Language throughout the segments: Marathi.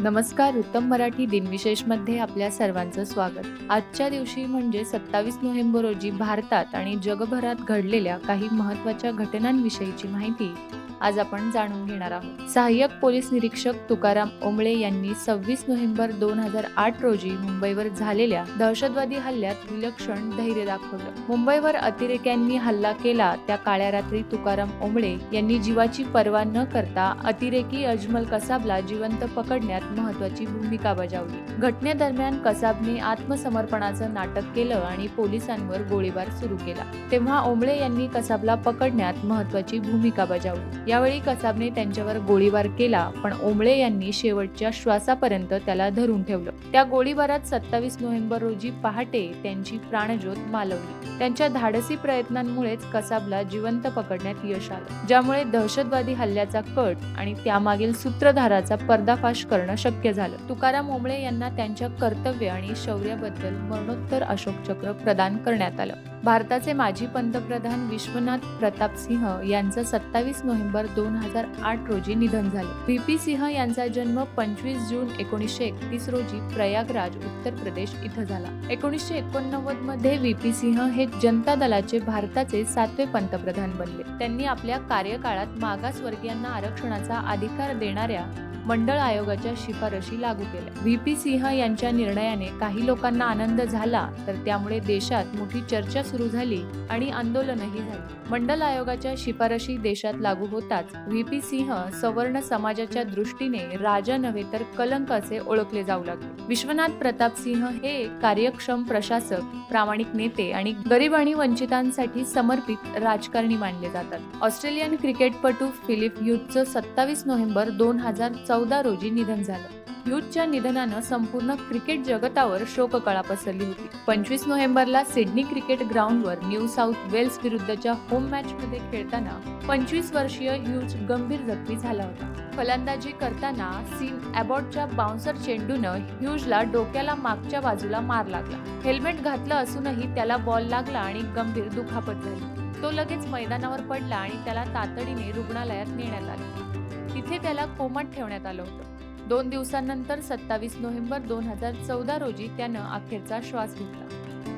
नमस्कार. उत्तम मराठी दिनविशेषमध्ये आपल्या सर्वांचं स्वागत. आजच्या दिवशी म्हणजे 27 नोव्हेंबर रोजी भारतात आणि जगभरात घडलेल्या काही महत्त्वाच्या घटनांविषयीची माहिती आज आपण जाणून घेणार आहोत. सहाय्यक पोलीस निरीक्षक तुकाराम ओंबळे यांनी 26 नोव्हेंबर 2008 रोजी मुंबईवर झालेल्या दहशतवादी हल्ल्यात विलक्षण धैर्य दाखवलं. मुंबईवर अतिरेक्यांनी हल्ला केला त्या काळ्या रात्री तुकाराम ओंबळे यांनी जीवाची पर्वा न करता अतिरेकी अजमल कसाबला जिवंत पकडण्यात महत्त्वाची भूमिका बजावली. घटनेदरम्यान कसाबने आत्मसमर्पणाचं नाटक केलं आणि पोलिसांवर गोळीबार सुरू केला. तेव्हा ओंबळे यांनी कसाबला पकडण्यात महत्त्वाची भूमिका बजावली. यावेळी कसाबने त्यांच्यावर गोळीबार केला, पण ओंबळे यांनी शेवटच्या श्वासापर्यंत त्याला धरून ठेवलं. त्या गोळीबारात 27 नोव्हेंबर रोजी पहाटे त्यांची प्राणज्योत मालवली. त्यांच्या धाडसी प्रयत्नांमुळेच कसाबला जिवंत पकडण्यात यश आलं, ज्यामुळे दहशतवादी हल्ल्याचा कट आणि त्यामागील सूत्रधाराचा पर्दाफाश करणं शक्य झालं. तुकाराम ओंबळे यांना त्यांच्या कर्तव्य आणि शौर्याबद्दल मरणोत्तर अशोक चक्र प्रदान करण्यात आलं. भारताचे माजी पंतप्रधान विश्वनाथ प्रताप सिंह यांचं 27 नोव्हेंबर 2008 रोजी निधन झालं. व्ही.पी. सिंह यांचा जन्म 25 जून 1931 रोजी प्रयागराज, उत्तर प्रदेश इथं झाला. 1989 मध्ये व्ही.पी. सिंह हे जनता दलाचे भारताचे 7वे पंतप्रधान बनले. त्यांनी आपल्या कार्यकाळात मागासवर्गीयांना आरक्षणाचा अधिकार देणाऱ्या मंडळ आयोगाच्या शिफारशी लागू केल्या. व्ही.पी. सिंह यांच्या निर्णयाने काही लोकांना आनंद झाला, तर त्यामुळे देशात मोठी चर्चा सुरू झाली आणि आंदोलनही झाली. मंडल आयोगाच्या शिफारशी देशात लागू होताच व्ही.पी. सिंह सवर्ण समाजाच्या दृष्टीने राजा नव्हे तर कलंक असे ओळखले जाऊ लागले. विश्वनाथ प्रताप सिंह हे कार्यक्षम प्रशासक, प्रामाणिक नेते आणि गरीब आणि वंचितांसाठी समर्पित राजकारणी मानले जातात. ऑस्ट्रेलियन क्रिकेटपटू फिलिप ह्यूजचं 27 नोव्हेंबर 2014 रोजी निधन झालं. ह्यूजच्या निधनानं संपूर्ण क्रिकेट जगतावर शोककळा पसरली होती. 25 नोव्हेंबरला सिडनी क्रिकेट ग्राउंडवर न्यू साऊथ वेल्स विरुद्धच्या होम मॅचमध्ये खेळताना 25 वर्षीय ह्यूज गंभीर जखमी झाला होता. फलंदाजी करताना सीन अबॉटच्या बाउन्सर चेंडूनं ह्यूजला डोक्याला मागच्या बाजूला मार लागला. हेल्मेट घातलं असूनही त्याला बॉल लागला आणि गंभीर दुखापत झाली. तो लगेच मैदानावर पडला आणि त्याला तातडीने रुग्णालयात नेण्यात आले. तिथे त्याला कोमात ठेवण्यात आलं होतं. 2 दिवसांनंतर 27 नोव्हेंबर 2014 रोजी त्यानं अखेरचा श्वास घेतला.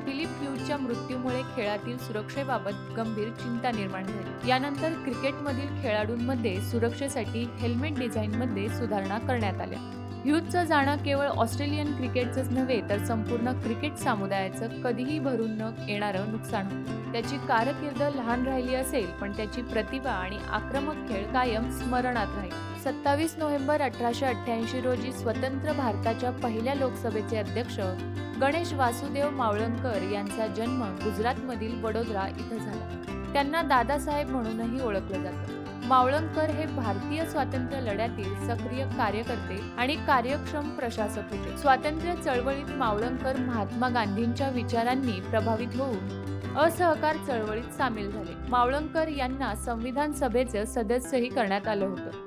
फिलिप ह्यूजच्या मृत्यूमुळे खेळातील सुरक्षेबाबत गंभीर चिंता निर्माण झाली. यानंतर क्रिकेटमधील खेळाडूंमध्ये सुरक्षेसाठी हेल्मेट डिझाईनमध्ये सुधारणा करण्यात आल्या. ह्यूजचं जाणं केवळ ऑस्ट्रेलियन क्रिकेटचंच नव्हे तर संपूर्ण क्रिकेट समुदायाचं कधीही भरून न येणारं नुकसान होतं. त्याची कारकीर्द लहान राहिली असेल, पण त्याची प्रतिभा आणि आक्रमक खेळ कायम स्मरणात राहील. 27 नोव्हेंबर 1888 रोजी स्वतंत्र भारताच्या पहिल्या लोकसभेचे अध्यक्ष गणेश वासुदेव मावळंकर यांचा जन्म गुजरातमधील वडोदरा इथं झाला. त्यांना दादासाहेब म्हणूनही ओळखलं जातं. मावळंकर हे भारतीय स्वातंत्र्य लढ्यातील सक्रिय कार्यकर्ते आणि कार्यक्षम प्रशासक होते. स्वातंत्र्य चळवळीत मावळंकर महात्मा गांधींच्या विचारांनी प्रभावित होऊन असहकार चळवळीत सामील झाले. मावळंकर यांना संविधान सभेचं सदस्यही करण्यात आलं होतं.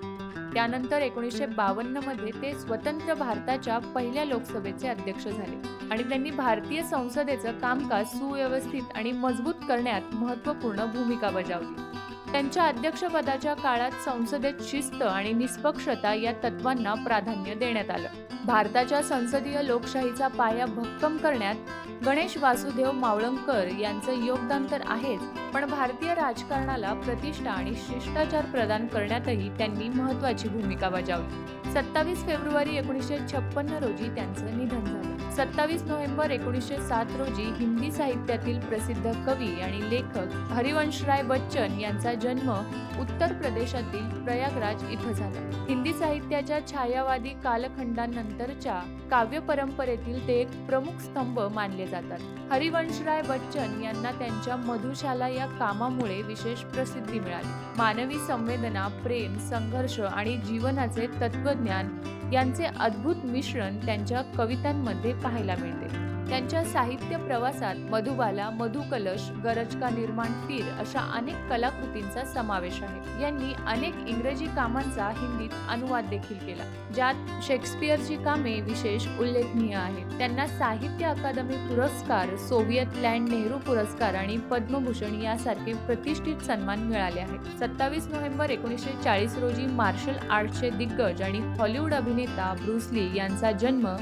त्यानंतर 1952 मध्ये ते स्वतंत्र भारताच्या पहिल्या लोकसभेचे अध्यक्ष झाले आणि त्यांनी भारतीय संसदेचं कामकाज सुव्यवस्थित आणि मजबूत करण्यात महत्त्वपूर्ण भूमिका बजावली. त्यांच्या अध्यक्षपदाच्या काळात संसदेत शिस्त आणि निष्पक्षता या तत्वांना प्राधान्य देण्यात आलं. भारताच्या संसदीय लोकशाहीचा पाया भक्कम करण्यात गणेश वासुदेव मावळंकर यांचं योगदान तर आहेच, पण भारतीय राजकारणाला प्रतिष्ठा आणि शिष्टाचार प्रदान करण्यातही त्यांनी महत्त्वाची भूमिका बजावली. 27 फेब्रुवारी 1956 रोजी त्यांचं निधन झालं. 27 नोव्हेंबर 1907 रोजी हिंदी साहित्यातील प्रसिद्ध कवी आणि लेखक हरिवंशराय बच्चन यांचा जन्म उत्तर प्रदेशातील प्रयागराज इथं झाला. हिंदी साहित्याच्या छायावादी कालखंडानंतरच्या काव्य परंपरेतील ते एक प्रमुख स्तंभ मानले जातात. हरिवंशराय बच्चन यांना त्यांच्या मधुशाला या कामामुळे विशेष प्रसिद्धी मिळाली. मानवी संवेदना, प्रेम, संघर्ष आणि जीवनाचे तत्वज्ञान यांचे अद्भुत मिश्रण त्यांच्या कवितांमध्ये पाहायला मिळते. त्यांच्या साहित्य प्रवासात मधुबाला, मधुकलश, गरज का निर्माण तीर अशा अनेक कलाकृतींचा समावेश आहे. यांनी अनेक इंग्रजी कामांचा हिंदीत अनुवाद देखील केला, ज्यात शेक्सपियरची कामे विशेष उल्लेखनीय आहेत. त्यांना साहित्य अकादमी पुरस्कार, सोव्हिएत लँड नेहरू पुरस्कार आणि पद्मभूषण यासारखे प्रतिष्ठित सन्मान मिळाले आहेत. 27 नोव्हेंबर 1940 रोजी मार्शल आर्टचे दिग्गज आणि हॉलिवूड अभिनेता ब्रूस ली यांचा जन्म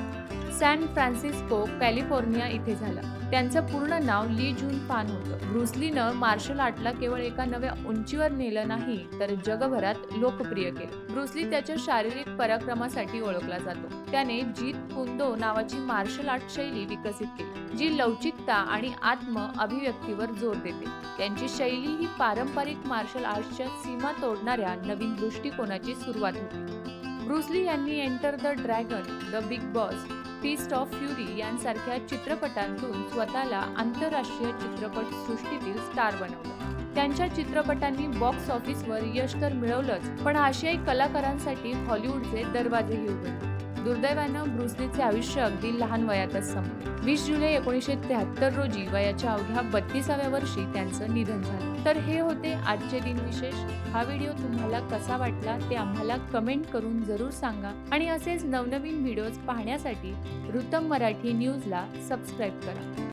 सॅन फ्रान्सिस्को, कॅलिफोर्निया इथे झाला. त्यांचं पूर्ण नाव ली जून फान होतं. ब्रूस लीनं मार्शल आर्टला केवळ एका नव्या उंचीवर नेलं नाही, तर जगभरात लोकप्रिय केलं. ब्रूस ली त्याच्या शारीरिक पराक्रमासाठी ओळखला जातो. त्याने जीत कुंदो नावाची मार्शल आर्ट शैली विकसित केली, जी लवचिकता आणि आत्म अभिव्यक्तीवर जोर देते. त्यांची शैली ही पारंपरिक मार्शल आर्टच्या सीमा तोडणाऱ्या नवीन दृष्टिकोनाची सुरुवात होती. ब्रूस ली यांनी enter the dragon, the big boss, feast of fury यांसारख्या चित्रपटांतून स्वतःला आंतरराष्ट्रीय चित्रपट सृष्टीतील स्टार बनवलं. त्यांच्या चित्रपटांनी बॉक्स ऑफिसवर यश तर मिळवलंच, पण आशियाई कलाकारांसाठी हॉलिवूडचे दरवाजेही उघडले. दुर्दैवानं ब्रूस लीचे आयुष्य अगदी लहान वयातच संपले. 20 जुलै 1973 रोजी वयाच्या अवघ्या 32व्या वर्षी त्यांचं निधन झालं. तर हे होते आजचे दिनविशेष. हा व्हिडिओ तुम्हाला कसा वाटला ते आम्हाला कमेंट करून जरूर सांगा आणि असेच नवनवीन व्हिडिओज पाहण्यासाठी ऋतम मराठी न्यूजला सबस्क्राईब करा.